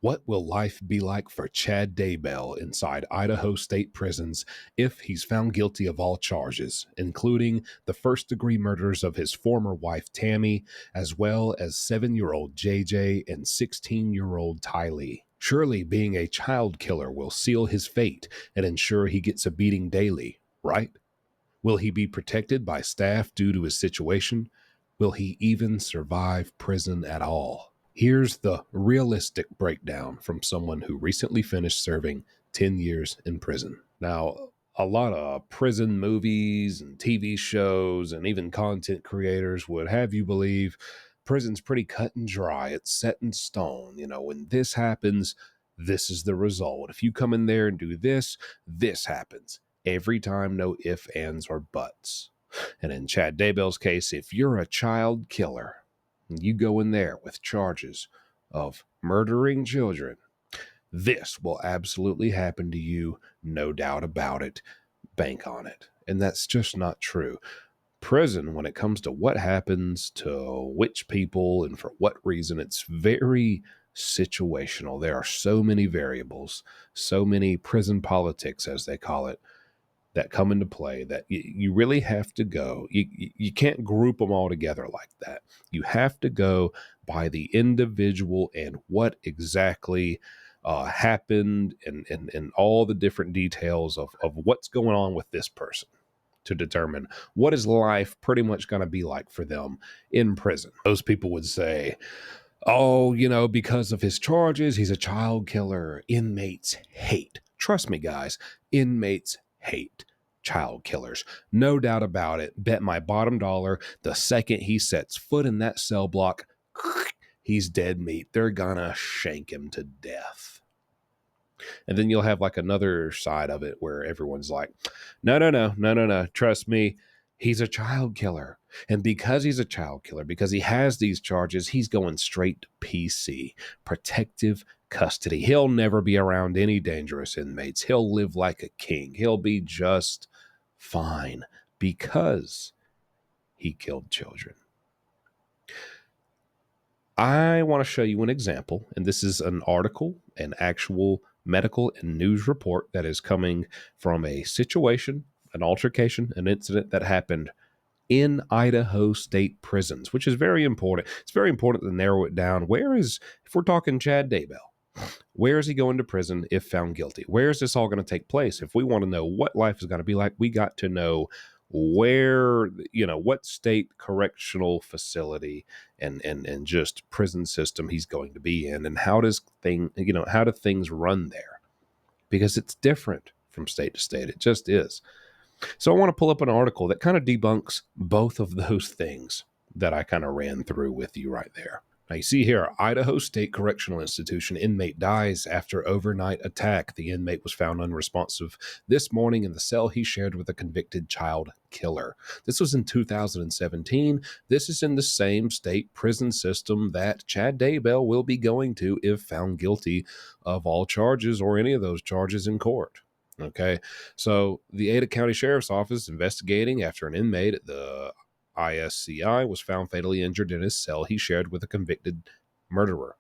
What will life be like for Chad Daybell inside Idaho state prisons if he's found guilty of all charges, including the first-degree murders of his former wife Tammy, as well as 7-year-old JJ and 16-year-old Tylee? Surely being a child killer will seal his fate and ensure he gets a beating daily, right? Will he be protected by staff due to his situation? Will he even survive prison at all? Here's the realistic breakdown from someone who recently finished serving 10 years in prison. Now, a lot of prison movies and TV shows and even content creators would have you believe prison's pretty cut and dry. It's set in stone. When this happens, this is the result. If you come in there and do this, this happens. Every time, no ifs, ands, or buts. And in Chad Daybell's case, if you're a child killer, you go in there with charges of murdering children, this will absolutely happen to you, no doubt about it. Bank on it. And that's just not true. Prison, when it comes to what happens to which people and for what reason, it's very situational. There are so many variables, so many prison politics, as they call it, that come into play that you really have to go. You can't group them all together like that. You have to go by the individual and what exactly happened and all the different details of what's going on with this person to determine what is life pretty much going to be like for them in prison. Those people would say, oh, because of his charges, he's a child killer. Inmates hate. Trust me, guys, inmates hate child killers. No doubt about it. Bet my bottom dollar the second he sets foot in that cell block, he's dead meat. They're gonna shank him to death. And then you'll have like another side of it where everyone's like, no. Trust me, he's a child killer. And because he's a child killer, because he has these charges, he's going straight to PC, protective custody. He'll never be around any dangerous inmates. He'll live like a king. He'll be just fine because he killed children. I want to show you an example, and this is an article, an actual medical and news report that is coming from a situation, an altercation, an incident that happened in Idaho state prisons, which is very important. It's very important to narrow it down. If we're talking Chad Daybell, where is he going to prison if found guilty? Where is this all going to take place? If we want to know what life is going to be like, we got to know where, what state correctional facility and just prison system he's going to be in, and how do things run there? Because it's different from state to state. It just is. So I want to pull up an article that kind of debunks both of those things that I kind of ran through with you right there. Now you see here, Idaho State Correctional Institution inmate dies after overnight attack. The inmate was found unresponsive this morning in the cell he shared with a convicted child killer. This was in 2017. This is in the same state prison system that Chad Daybell will be going to if found guilty of all charges or any of those charges in court. Okay, so the Ada County Sheriff's Office investigating after an inmate at the ISCI was found fatally injured in his cell he shared with a convicted murderer.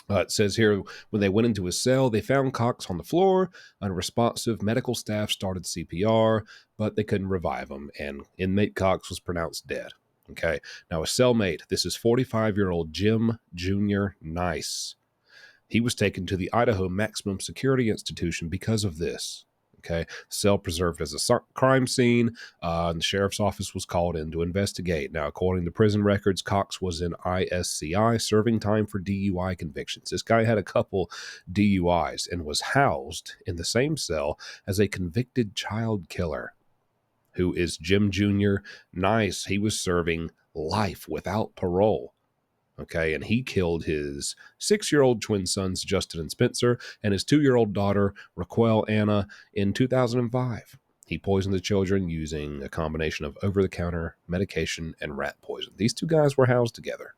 It says here, when they went into his cell, they found Cox on the floor, unresponsive. Medical staff started CPR, but they couldn't revive him, and inmate Cox was pronounced dead. Okay, now a cellmate, this is 45-year-old Jim Jr. Nice. He was taken to the Idaho Maximum Security Institution because of this. Okay, cell preserved as a crime scene, and the sheriff's office was called in to investigate. Now, according to prison records, Cox was in ISCI serving time for DUI convictions. This guy had a couple DUIs and was housed in the same cell as a convicted child killer, who is Jim Jr. Nice. He was serving life without parole. Okay, and he killed his 6-year-old twin sons, Justin and Spencer, and his 2-year-old daughter, Raquel Anna, in 2005. He poisoned the children using a combination of over-the-counter medication and rat poison. These two guys were housed together.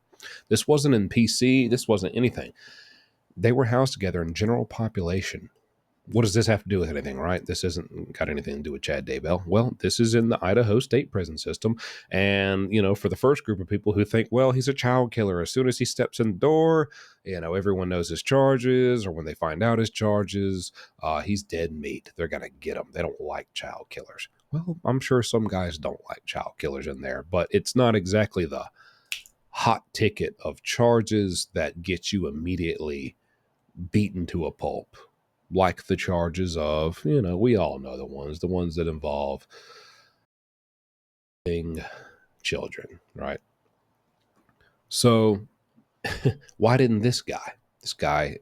This wasn't in PC. This wasn't anything. They were housed together in general population. What does this have to do with anything, right? This isn't got anything to do with Chad Daybell. Well, this is in the Idaho state prison system. And, for the first group of people who think, well, he's a child killer. As soon as he steps in the door, everyone knows his charges, or when they find out his charges, he's dead meat. They're going to get him. They don't like child killers. Well, I'm sure some guys don't like child killers in there, but it's not exactly the hot ticket of charges that get you immediately beaten to a pulp, like the charges of, we all know the ones that involve children, right? So why didn't this guy,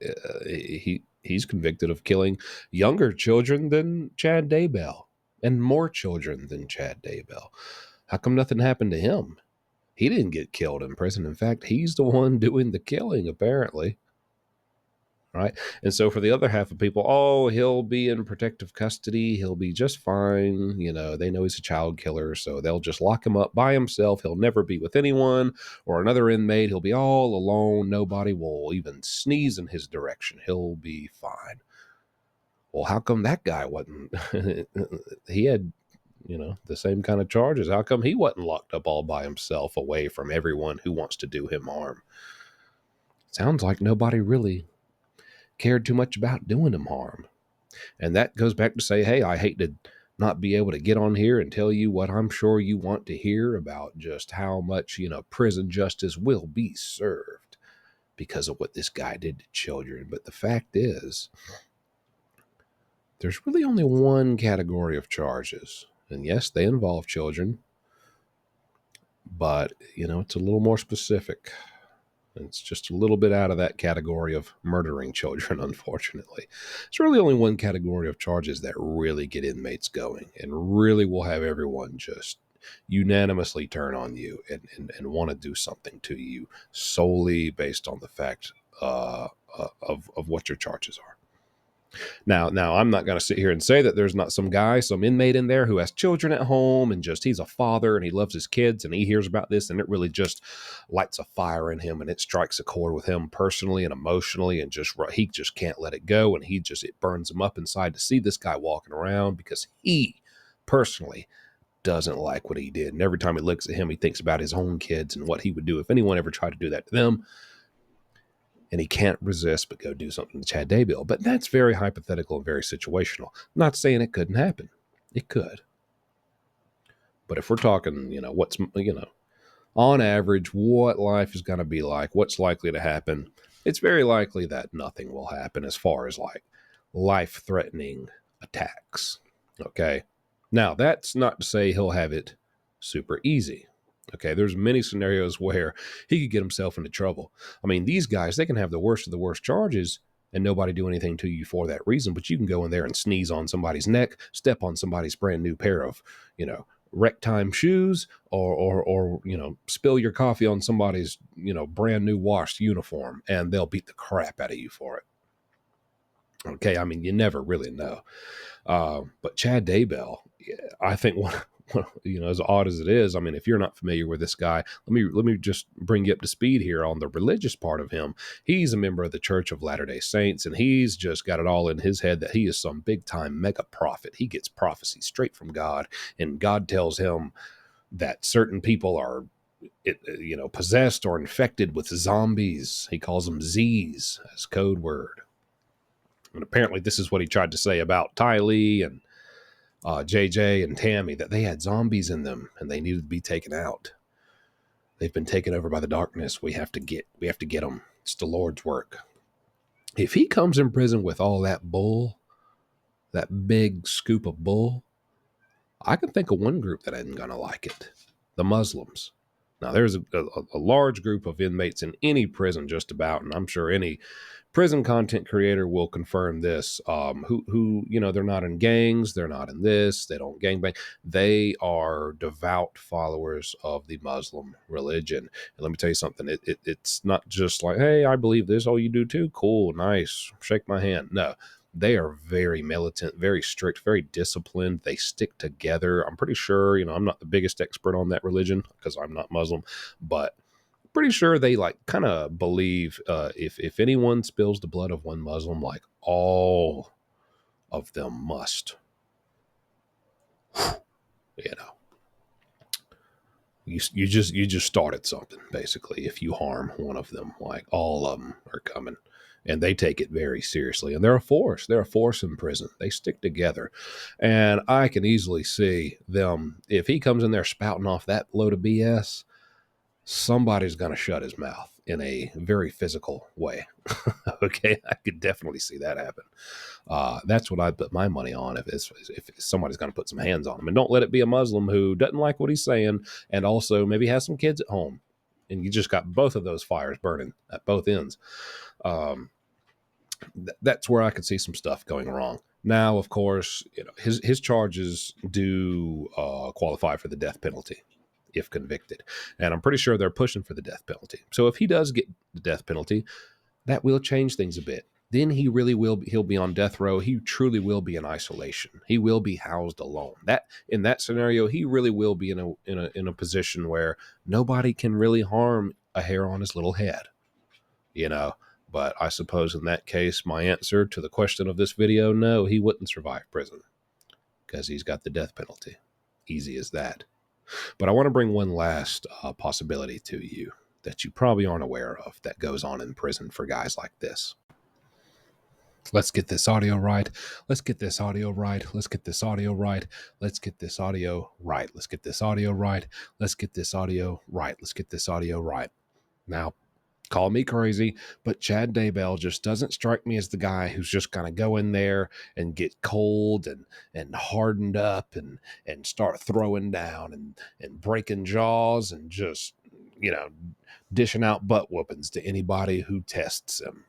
he's convicted of killing younger children than Chad Daybell and more children than Chad Daybell. How come nothing happened to him? He didn't get killed in prison. In fact, he's the one doing the killing, apparently. Right. And so for the other half of people, oh, he'll be in protective custody. He'll be just fine. They know he's a child killer, so they'll just lock him up by himself. He'll never be with anyone or another inmate. He'll be all alone. Nobody will even sneeze in his direction. He'll be fine. Well, how come that guy wasn't? He had, the same kind of charges. How come he wasn't locked up all by himself away from everyone who wants to do him harm? Sounds like nobody really cared too much about doing him harm. And that goes back to say, hey, I hate to not be able to get on here and tell you what I'm sure you want to hear about just how much, prison justice will be served because of what this guy did to children. But the fact is, there's really only one category of charges. And yes, they involve children, but, it's a little more specific. It's just a little bit out of that category of murdering children, unfortunately. It's really only one category of charges that really get inmates going and really will have everyone just unanimously turn on you and want to do something to you solely based on the fact of what your charges are. Now, I'm not going to sit here and say that there's not some guy, some inmate in there who has children at home and just he's a father and he loves his kids and he hears about this and it really just lights a fire in him and it strikes a chord with him personally and emotionally and he just can't let it go and it burns him up inside to see this guy walking around because he personally doesn't like what he did. And every time he looks at him, he thinks about his own kids and what he would do if anyone ever tried to do that to them. And he can't resist but go do something to Chad Daybell. But that's very hypothetical and very situational. I'm not saying it couldn't happen. It could. But if we're talking, what's, on average, what life is going to be like, what's likely to happen, it's very likely that nothing will happen as far as like life-threatening attacks. Okay. Now, that's not to say he'll have it super easy. Okay, there's many scenarios where he could get himself into trouble. I mean, these guys, they can have the worst of the worst charges and nobody do anything to you for that reason, but you can go in there and sneeze on somebody's neck, step on somebody's brand new pair of, wreck time shoes or spill your coffee on somebody's, brand new washed uniform and they'll beat the crap out of you for it. Okay, I mean, you never really know. But Chad Daybell, I think as odd as it is, I mean, if you're not familiar with this guy, let me just bring you up to speed here on the religious part of him. He's a member of the Church of Latter-day Saints, and he's just got it all in his head that he is some big-time mega prophet. He gets prophecy straight from God, and God tells him that certain people are possessed or infected with zombies. He calls them Z's as code word. And apparently this is what he tried to say about Ty Lee and JJ and Tammy, that they had zombies in them and they needed to be taken out. They've been taken over by the darkness. We have to get them. It's the Lord's work. If he comes in prison with all that bull, that big scoop of bull, I can think of one group that isn't going to like it. The Muslims. Now, there's a large group of inmates in any prison just about, and I'm sure any prison content creator will confirm this, who they're not in gangs, they're not in this, they don't gangbang. They are devout followers of the Muslim religion. And let me tell you something, it's not just like, hey, I believe this, oh, you do too? Cool, nice, shake my hand. No. They are very militant, very strict, very disciplined. They stick together. I'm pretty sure, I'm not the biggest expert on that religion because I'm not Muslim, but pretty sure they like kind of believe if anyone spills the blood of one Muslim, like all of them must, you know, you just started something basically. If you harm one of them, like all of them are coming, and they take it very seriously. And they're a force. They're a force in prison. They stick together, and I can easily see them. If he comes in there spouting off that load of BS, somebody's going to shut his mouth in a very physical way. Okay, I could definitely see that happen. That's what I put my money on if somebody's going to put some hands on him. And don't let it be a Muslim who doesn't like what he's saying and also maybe has some kids at home. And you just got both of those fires burning at both ends. Um, that's where I could see some stuff going wrong. Now, of course, his charges do qualify for the death penalty if convicted, and I'm pretty sure they're pushing for the death penalty. So if he does get the death penalty, that will change things a bit. Then he really will. He'll be on death row. He truly will be in isolation. He will be housed alone. That in that scenario, he really will be in a position where nobody can really harm a hair on his little head. But I suppose in that case, my answer to the question of this video, no, he wouldn't survive prison because he's got the death penalty. Easy as that. But I want to bring one last possibility to you that you probably aren't aware of that goes on in prison for guys like this. Let's get this audio right. Let's get this audio right. Let's get this audio right. Let's get this audio right. Let's get this audio right. Let's get this audio right. Let's get this audio right. Now, call me crazy, but Chad Daybell just doesn't strike me as the guy who's just going to go in there and get cold and hardened up and start throwing down and breaking jaws and just, dishing out butt whoopings to anybody who tests him.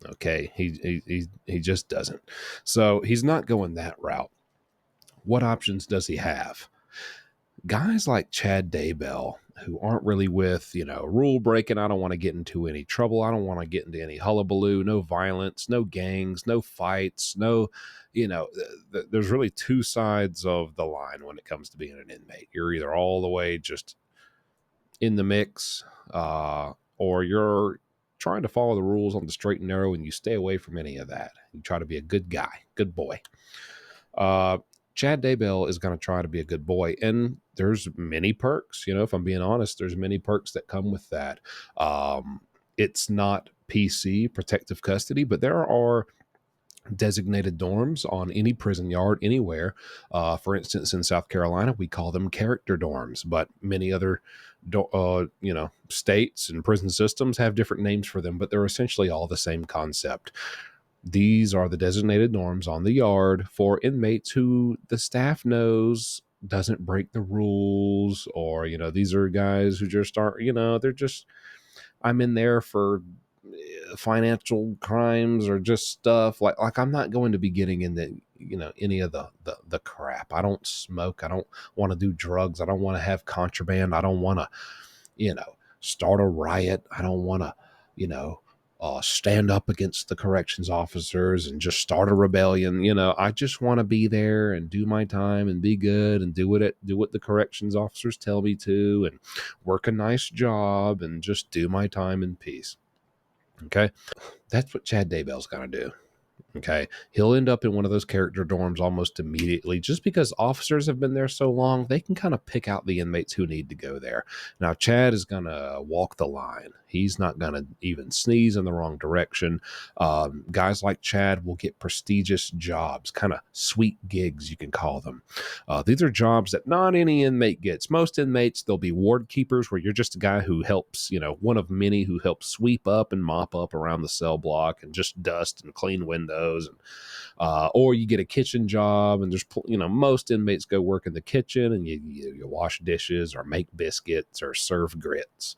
Okay, he just doesn't. So he's not going that route. What options does he have? Guys like Chad Daybell, who aren't really with, rule breaking. I don't want to get into any trouble. I don't want to get into any hullabaloo, no violence, no gangs, no fights, no, there's really two sides of the line when it comes to being an inmate. You're either all the way just in the mix, or you're trying to follow the rules on the straight and narrow, and you stay away from any of that. You try to be a good guy, good boy. Chad Daybell is going to try to be a good boy, and there's many perks. If I'm being honest, there's many perks that come with that. It's not PC, protective custody, but there are designated dorms on any prison yard anywhere. For instance, in South Carolina, we call them character dorms, but many other states and prison systems have different names for them, but they're essentially all the same concept. These are the designated dorms on the yard for inmates who the staff knows doesn't break the rules, or, these are guys who just aren't, they're just, I'm in there for financial crimes or just stuff like I'm not going to be getting into, any of the crap. I don't smoke. I don't want to do drugs. I don't want to have contraband. I don't want to, start a riot. I don't want to, stand up against the corrections officers and just start a rebellion. I just want to be there and do my time and be good and do what the corrections officers tell me to, and work a nice job and just do my time in peace. Okay. That's what Chad Daybell's going to do. Okay. He'll end up in one of those character dorms almost immediately, just because officers have been there so long, they can kind of pick out the inmates who need to go there. Now, Chad is going to walk the line. He's not going to even sneeze in the wrong direction. Guys like Chad will get prestigious jobs, kind of sweet gigs, you can call them. These are jobs that not any inmate gets. Most inmates, they'll be ward keepers, where you're just a guy who helps, one of many who helps sweep up and mop up around the cell block and just dust and clean windows. And or you get a kitchen job, and there's, most inmates go work in the kitchen, and you wash dishes or make biscuits or serve grits.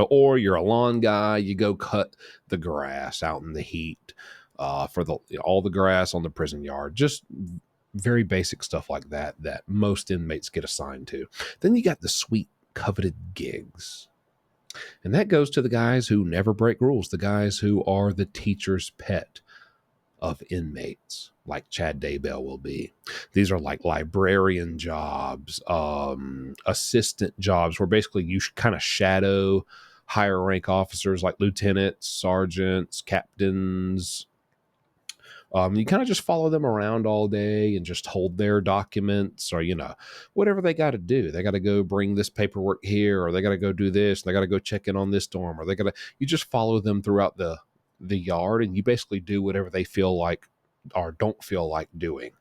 Or you're a lawn guy, you go cut the grass out in the heat for all the grass on the prison yard. Just very basic stuff like that most inmates get assigned to. Then you got the sweet coveted gigs. And that goes to the guys who never break rules, the guys who are the teacher's pet of inmates, like Chad Daybell will be. These are like librarian jobs, assistant jobs, where basically you kind of shadow higher rank officers like lieutenants, sergeants, captains, You kind of just follow them around all day and just hold their documents, or, whatever they got to do. They got to go bring this paperwork here, or they got to go do this, and they got to go check in on this dorm, or you just follow them throughout the yard, and you basically do whatever they feel like or don't feel like doing.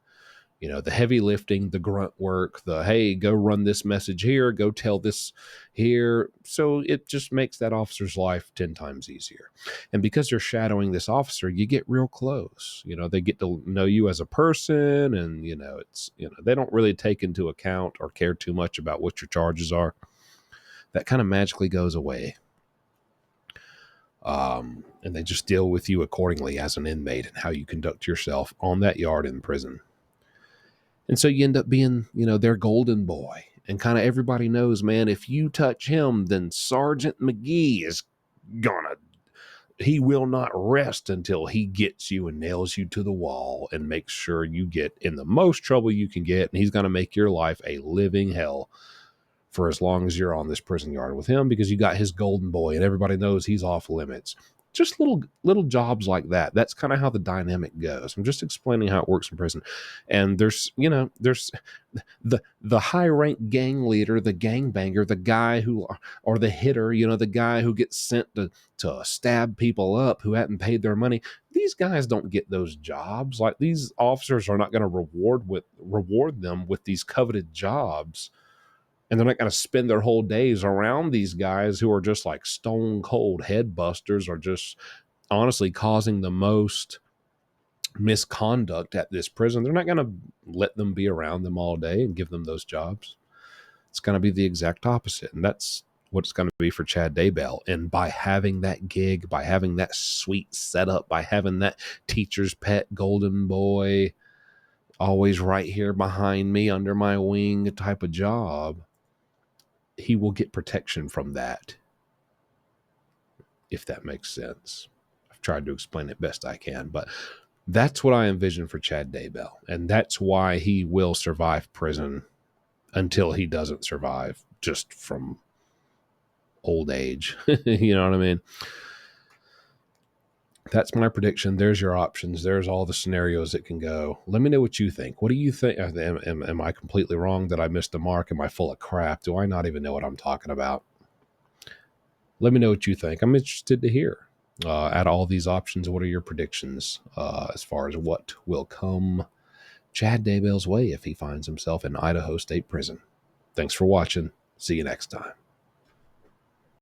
The heavy lifting, the grunt work, hey, go run this message here, go tell this here. So it just makes that officer's life 10 times easier. And because you're shadowing this officer, you get real close. They get to know you as a person, and, they don't really take into account or care too much about what your charges are. That kind of magically goes away. And they just deal with you accordingly as an inmate and how you conduct yourself on that yard in prison. And so you end up being, their golden boy. And kind of everybody knows, man, if you touch him, then Sergeant McGee is he will not rest until he gets you and nails you to the wall and makes sure you get in the most trouble you can get. And he's going to make your life a living hell for as long as you're on this prison yard with him, because you got his golden boy and everybody knows he's off limits. Just little jobs like that. That's kind of how the dynamic goes. I'm just explaining how it works in prison. And there's the high rank gang leader, the gangbanger, the guy or the hitter, the guy who gets sent to stab people up who hadn't paid their money. These guys don't get those jobs. Like, these officers are not going to reward them with these coveted jobs. And they're not going to spend their whole days around these guys who are just like stone cold head busters, or just honestly causing the most misconduct at this prison. They're not going to let them be around them all day and give them those jobs. It's going to be the exact opposite. And that's what it's going to be for Chad Daybell. And by having that gig, by having that sweet setup, by having that teacher's pet golden boy always right here behind me under my wing type of job, he will get protection from that, if that makes sense. I've tried to explain it best I can, but that's what I envision for Chad Daybell. And that's why he will survive prison until he doesn't survive just from old age. You know what I mean? That's my prediction. There's your options. There's all the scenarios that can go. Let me know what you think. What do you think? Am I completely wrong? That I missed the mark? Am I full of crap? Do I not even know what I'm talking about? Let me know what you think. I'm interested to hear. Out of all these options, what are your predictions as far as what will come Chad Daybell's way if he finds himself in Idaho State Prison? Thanks for watching. See you next time.